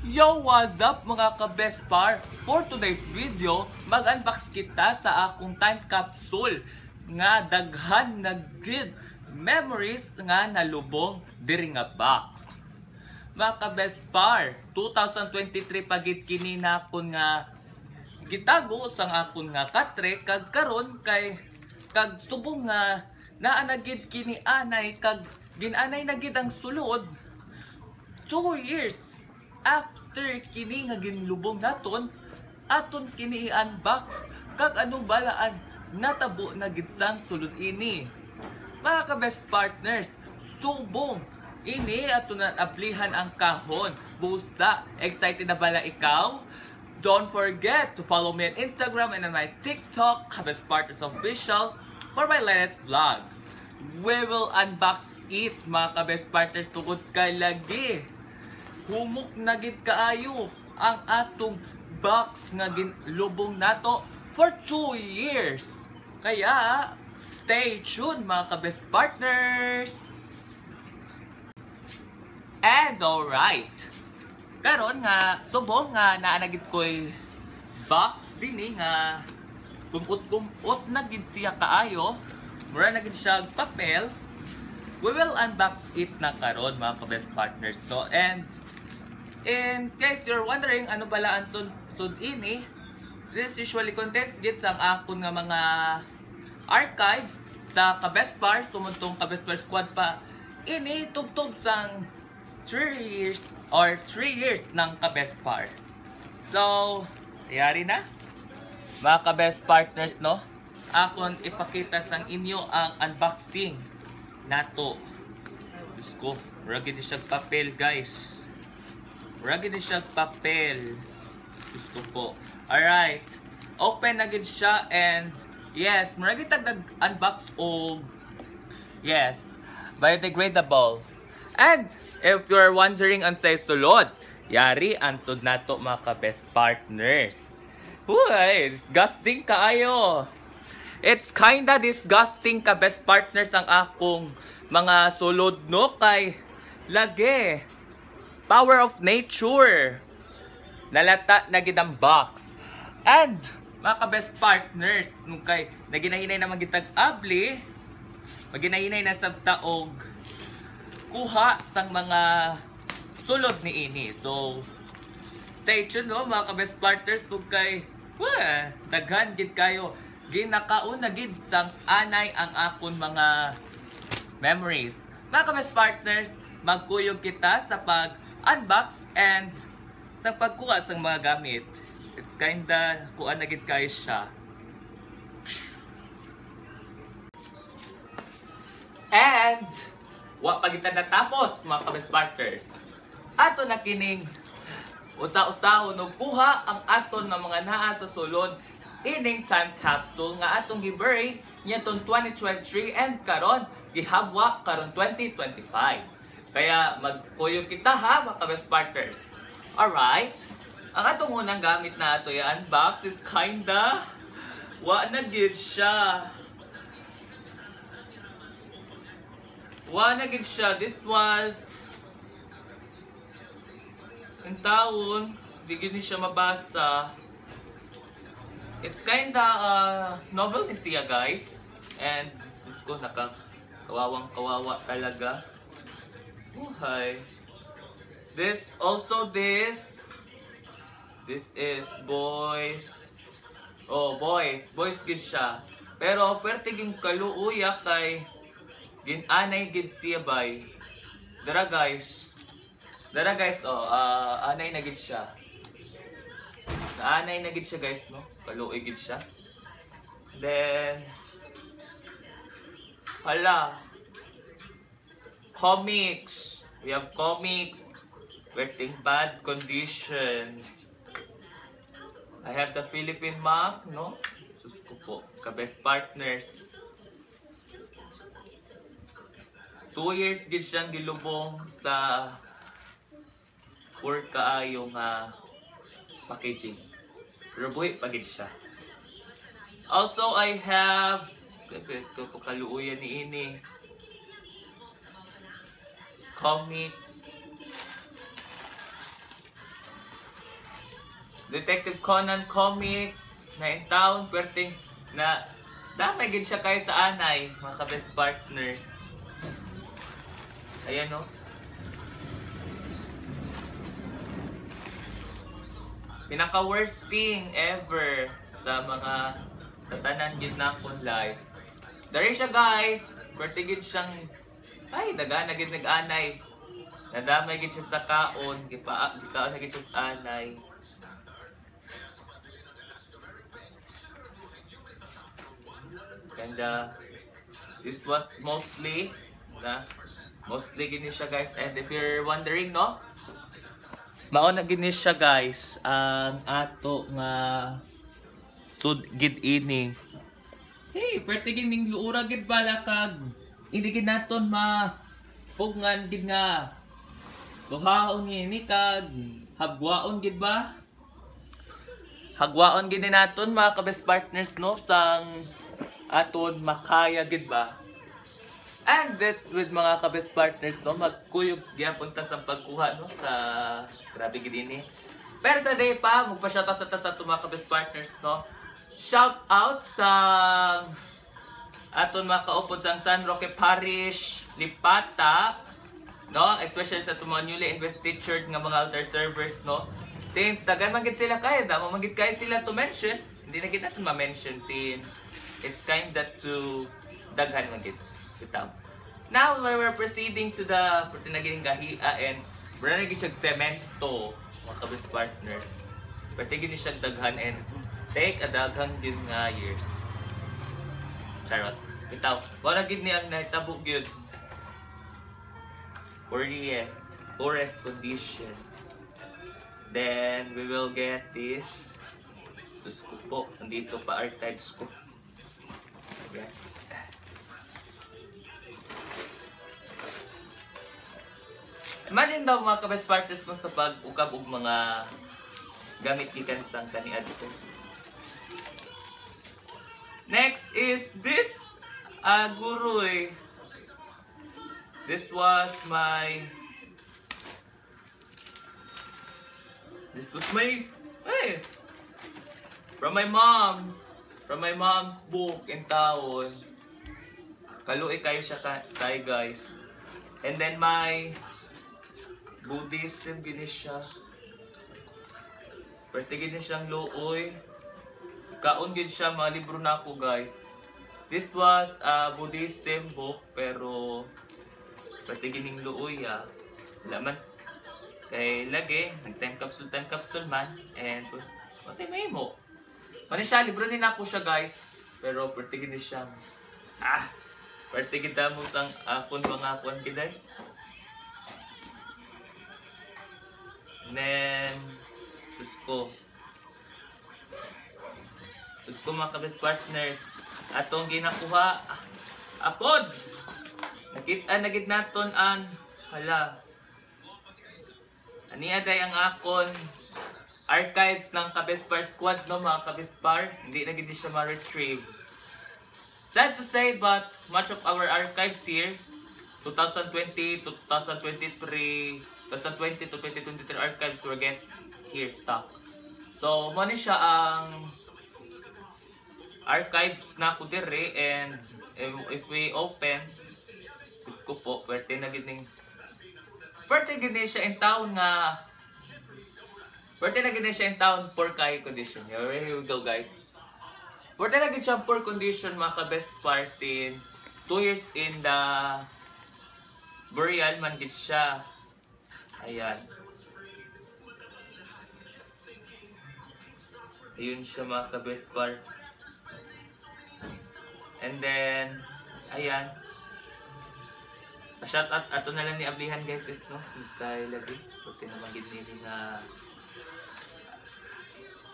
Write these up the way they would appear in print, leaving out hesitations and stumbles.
Yo, what's up mga ka-best par? For today's video, mag-unbox kita sa akong time capsule nga daghan na good memories nga nalubong diri nga box. Mga ka-best par, 2023 pagit kini na akon nga gitago sang akon nga katre kag karon kay kag subong nga naa na gid kini anay kag ginanay na gid ang sulod 2 years after kini nga ginlubong naton aton kini i-unbox kag ano balaan natabo na gid sang sulod ini. Mga ka-best partners, subong ini aton na ablihan ang kahon. Busa, excited na bala ikaw? Don't forget to follow me on Instagram and on my TikTok, Ka-best Partners Official, for my latest vlog. We will unbox it, mga ka-best partners, tungod kay lagi humok na gid kaayo ang atong box nga ginlubong nato for 2 years. Kaya stay tuned, mga ka-best partners. And alright, karon nga subong nga naanagid ko'y box dinhi nga kumpot na gid siya kaayo, mura na gid siya papel. We will unbox it na karon, mga ka-best partners, no? And in case you're wondering ano pala ang sud ini, this usually contains gid sang akon nga mga archives sa ka-best par tumuntong ka-best par squad pa ini tubtob sang 3 years or 3 years ng ka-best par. So, yari na mga ka-best partners, no? Akon ipakita sang inyo ang unboxing nato. Diyos ko, ragid siya papel, guys. Ragid siya papel. Diyos ko po. Alright, open na gid siya and yes, maragid tag unbox og yes, biodegradable. And if you're wondering ang say sulod, yari ang sud nato, mga ka-best partners. Uy, disgusting kaayo. It's kinda disgusting, ka-best partners, ang akong mga sulod, no? Kay lagi power of nature nalata na gid ang box. And mga ka-best partners, nung kay naginahinay naman gitag abli, maginahinay na sa taog kuha sang mga sulod ni ini. So stay tuned, no, mga ka-best partners, kung kay daghan gid kayo ginakaon na gid sang anay ang akon mga memories. Mga ka-best partners, magkuyog kita sa pag-unbox and sa pagkuha sang mga gamit. It's kinda kuan na gid kayo siya. And wa pa kita natapos, mga ka-best partners. Ato na kining usa-usahon og kuha ang aton nga mga naa sa sulod ining time capsule nga atong gibury niadtong 2023 and karon gihabwa karon 2025. Kaya magkuyog kita, ha, mga ka-best partners. Alright, ang atong unang gamit na ato i-unbox is kinda wa na gid siya. This was ang taon, di gid siya mabasa. It's kinda novel ni siya, guys. And gusto ko, nakakawawang-kawawa talaga. Buhay. This is boys. Oh, boys gid siya. Pero pertiging kaluuya kay ginanay gid siya bay. Dara guys, oh, anay na gid siya. Anay na gid siya, guys, no? Kaluoy gid siya. Then hala, comics. We have comics. Waiting bad condition. I have the Philippine map, no? Sus ko po, ka-best partners. 2 years gid siyang gilubong sa poor kaayo nga packaging. Ruboy pagid siya. Also, I have ito kaluuyan ni ini comics. Detective Conan comics na in town, perting na damay gid siya kayo sa anay, mga ka-best partners. Ayan no. Pinaka worst thing ever sa mga tatanan gid na akong life. Dari siya guys, perting gid siyang ay daga na gid nag-anay. Nadamay gid siya sa kaon, gikaon na gid siya sa anay. And this was mostly gini siya guys. And if you're wondering no, mao na gini siya guys ang ato nga sud gid ini. Hey, pwerte gining luura gid bala kag hindi gid naton mapugngan gid nga duhaon ini kag hagwaon gid ba? Hagwaon gid naton mga ka-best partners no sang aton makaya gid ba? And that with mga ka-best partners no, magkuyog gyapon ta sa pagkuha no sa grabe gid ini. Pero sa day pa magpa-shoutout sa ta sa aton mga ka-best partners no. Shout out sa aton mga kaupod sa San Roque Parish, Lipata no, especially sa aton mga newly investitured nga mga altar servers no. Since dagan man gid sila kay, damo man gid kay sila to mention, hindi na gid natin ma-mention since it's kind that to daghan man gid bitaw. Now we're proceeding to the nagining gahia and wala na gid siya semento mga ka-best partners. Pwede gid siya daghan and take a daghang gid nga years. Charot. Bitaw, wala gid ni ang nahitabo gyud. Poorest condition. Then we will get this. Diyos ko po, nandito pa archives ko. Okay. Imagine daw mga ka-best partners mo sa pag-ukab og mga gamit gikan sang kaniad ko. Next is this guruy. This was my hey, from my mom's book in town. Kaluoy kayo siya kay guys. And then my Buddhism gini siya. Pwede gini siyang luoy. Kaon gid siya mga libro na ako guys. This was a Buddhism book pero pwede gining luoy Laman kay lagi nag-time capsule man and pati may mo. Mani siya libro ni nako siya guys. Pero pwede gini siya. Pwede kita mo sang akon mga kuan kiday. Then Tusko mga ka-best partners atong ginakuha apod nakita na gid naton ang ani aday ang akon archives ng ka-best par squad no mga ka-best par hindi na gid siya ma-retrieve. Sad to say but much of our archives here 2020 to 2023 2020 to 2023 archives were get here stock. So mo ni siya ang archives na ko dire and if we open isko po pwede na gid siya in town nga poor kay condition. Here we go guys. Pwede na gid siya poor condition mga ka-best par since 2 years in the burial man gid siya. Ayan. Ayun siya mga ka-best par. And then, ayan. Pa-shout out ato na lang ni Ablihan guys no. Kay lagi. Pwede naman gid nili na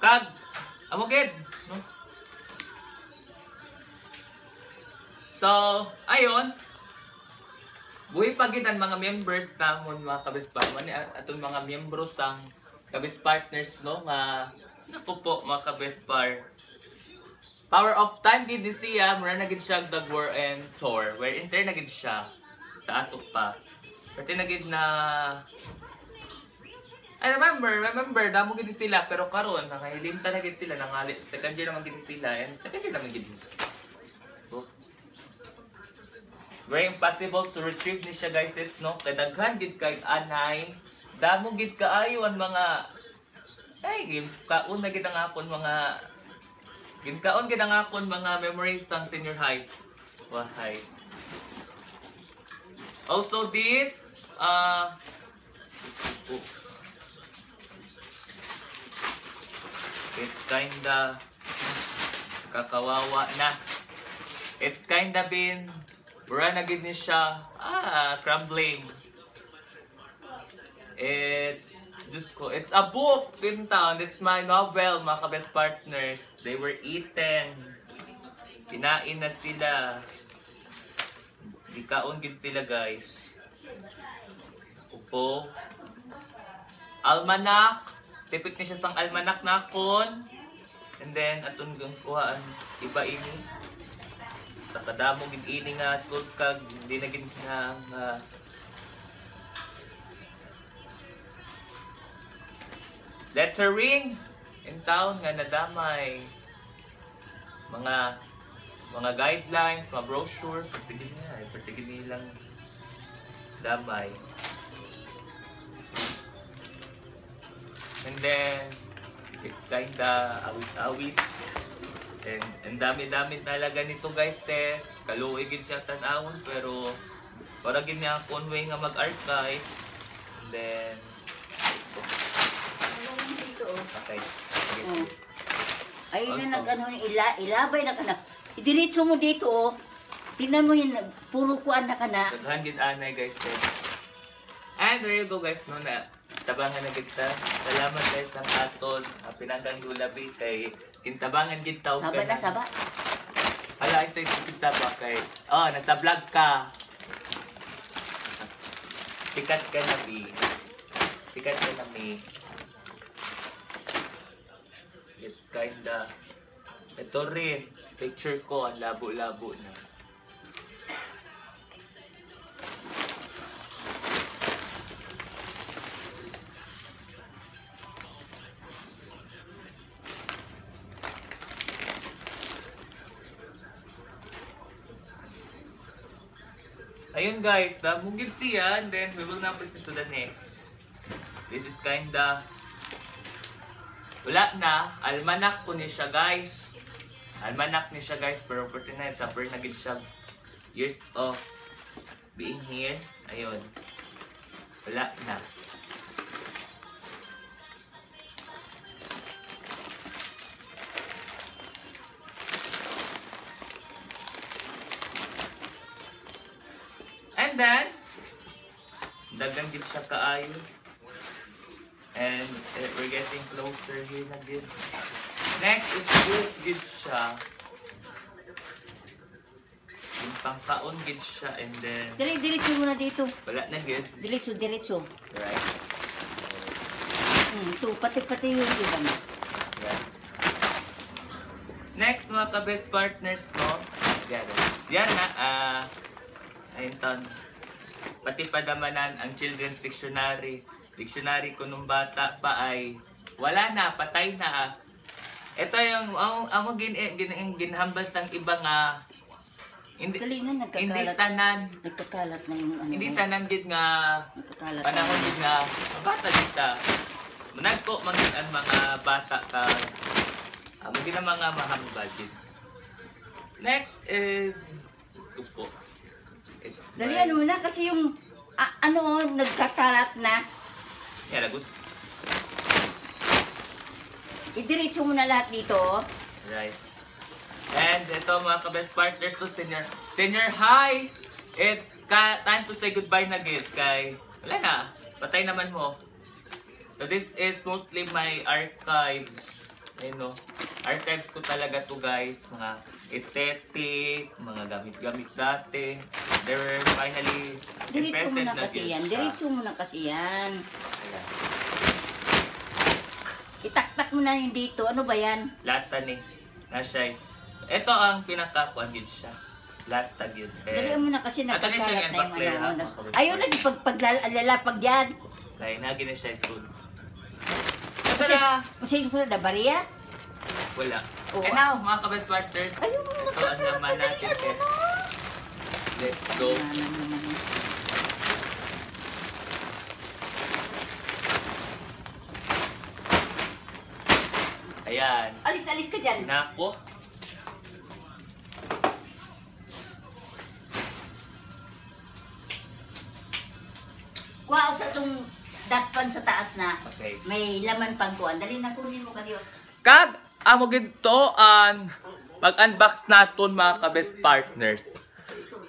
kag amoged no. So, ayon. Buhi pa gid ang mga members namon mga ka-best partners atong mga miyembro sang ka-best partners no nga napo po mga ka-best par. Power of time gid siya, mura na gid siya the war and tour. Where in turn na gid siya sa ato pa. Pati na gid na I remember, damo gini sila, pero karon nakahilimta na gid sila, nangali, second year naman gini sila, and second year naman gid. So, very impossible to retrieve ni siya guys, no? Kay daghan gid kay anay, damo gid kaayo ang mga, ay, kaon na gid ang akon mga, ginkaon gid ang akon mga memories ng senior high. Wahay. Also this, it's kinda kakawawa na. It's kinda been wala na gid ni siya crumbling. It's a book din town. It's my novel, mga ka-best partners. They were eaten. Kinain na sila. Di kaon gid sila guys. Ufo. Almanac. Tipik na siya sang almanac na kon. And then, atong kuhaan, iba ini. Takadamo gid ini nga, sult kag, hindi na gid nga, lettering in town nga nadamay. Mga guidelines, mga brochure, pertigin nilang damay. And then, it's kinda awit-awit. And dami-dami talaga nito guys, test. Kaluoy gid siya tan-awon, pero para gid niya akong way nga mag-archive. And then, okay. Ayun na nag-ano, ilabay na ka na. Idiritso mo dito, oh. Tingnan mo yun, puro kuan na ka na. Daghan gid anay guys, test. And there you go guys, no na. Tabangan na kita. Salamat guys ng aton. Pinanggang gulabi kay kintabangan gid taw ka. Saba na, saba. Hala, ito yung saba kay. Oh, nasa vlog ka. Sikat ka na, Mi. Sikat ka na, Mi. It's kinda. Ito rin. Picture ko, ang labo-labo na. Ayun guys, mugid siya, and then we will now proceed to the next. This is kinda wala na, almanac ko ni siya guys. Almanac ni siya guys, pero 49 sa per nagid siya years of being here. Ayun. Wala na. And then, dagan gid siya kaayo. And we're getting closer here na gid. Next is book gid siya. Yung pangkaon gid siya, and then Diretso mo na dito. wala na gid. Diretso. Right. Ito, pati yung iba na. Right. Next mga ka-best partners no. Yan na ayun tan. Pati padamanan ang children's dictionary. Dictionary ko nung bata pa ay wala na, patay na. Ito yung ang ginhambas ng iba nga hindi tanan. Nagkakalat na yung ano. Hindi tanan gid nga Nagkakalat. panahon gid nga bata kita. Nagko magid ang mga bata ka magid ang mga mahambal gid. Next is gusto po. Dali ano mo na kasi yung nagkakalat na. Yeah, good. Idiretso mo na lahat dito. Right. And ito mga ka-best partners to senior high. It's time to say goodbye na gid kay wala na. Patay naman mo. So this is mostly my archives. You know, archives ko talaga to guys. Mga aesthetic, mga gamit-gamit dati. They were finally Diretso mo na na kasi gid yan. siya. Diretso mo na kasi yan. Ayan. Itaktak mo na yung dito. Ano ba yan? Lata ni. Nasya. Ito ang pinakakuan gid siya. Lata gid. Dali mo na kasi Ato na siya nagkakalat yan, na yung backflare, ano. ha, mga Ayaw nagpaglalapag yan. Kaya nagi na siya school. Tara! Masaya ko na bariya. Wala. Oo. And now, mga kabest partners, Ayun, ito ang laman natin. Let's go. Ayan. Alis ka dyan. Nako. Kuha ako sa itong daspan sa taas na Okay. may laman pang kuha. Dali na kunin mo kanyo. Kag, amo ginto ang pag-unbox naton mga ka-best partners.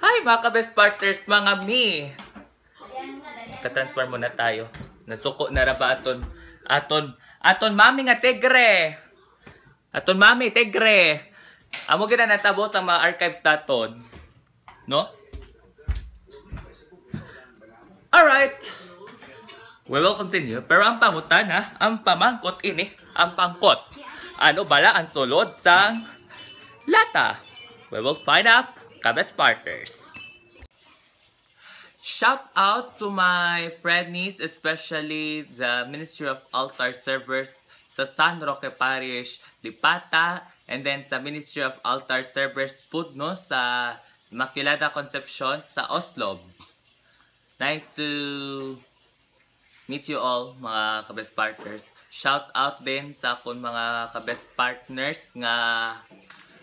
Hi mga ka-best partners, mga mi. Ka-transfer muna tayo. Nasuko na ra ba aton mami nga tigre. Aton mami tigre. Amo gina natabos ang mga archives naton. No? Alright. We will continue. Pero ang pangutan ha, ang pamangkot ini, ang pangkot. Ano bala ang sulod sa lata? We will find out, kabest partners. Shout out to my friends, especially the Ministry of Altar Servers sa San Roque Parish, Lipata, and then sa Ministry of Altar Servers Pudno sa Immaculada Concepcion sa Oslo. Nice to meet you all, mga kabest partners. Shout out din sa akong mga kabest partners nga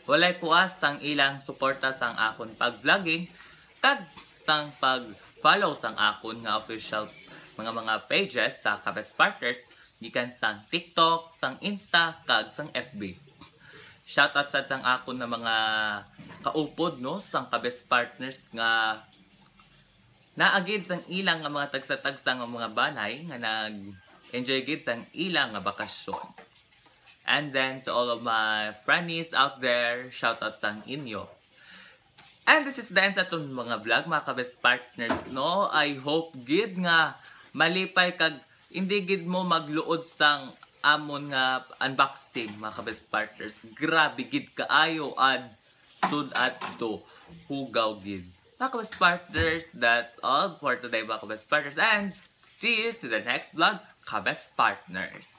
walay puas sang ilang suporta sang akon pag-vlogging kag sang pag-follow sang akon nga official mga pages sa kabest partners gikan sang TikTok, sang Insta, kag sang FB. Shout out sa sang akon na mga kaupod no sang kabest partners nga naagid sang ilang nga mga tagsa-tagsa nga mga banay nga nag-enjoy gid sang ilang nga bakasyon. And then to all of my friends out there, shout out sang inyo. And this is the end sa itong mga vlog, mga kabest partners, no? I hope gid nga malipay kag hindi gid mo magluod sang amon nga unboxing, mga kabest partners. Grabe gid kaayo and sud at to hugaw gid. Mga kabest partners, that's all for today, mga kabest partners, and see you to the next vlog, kabest partners.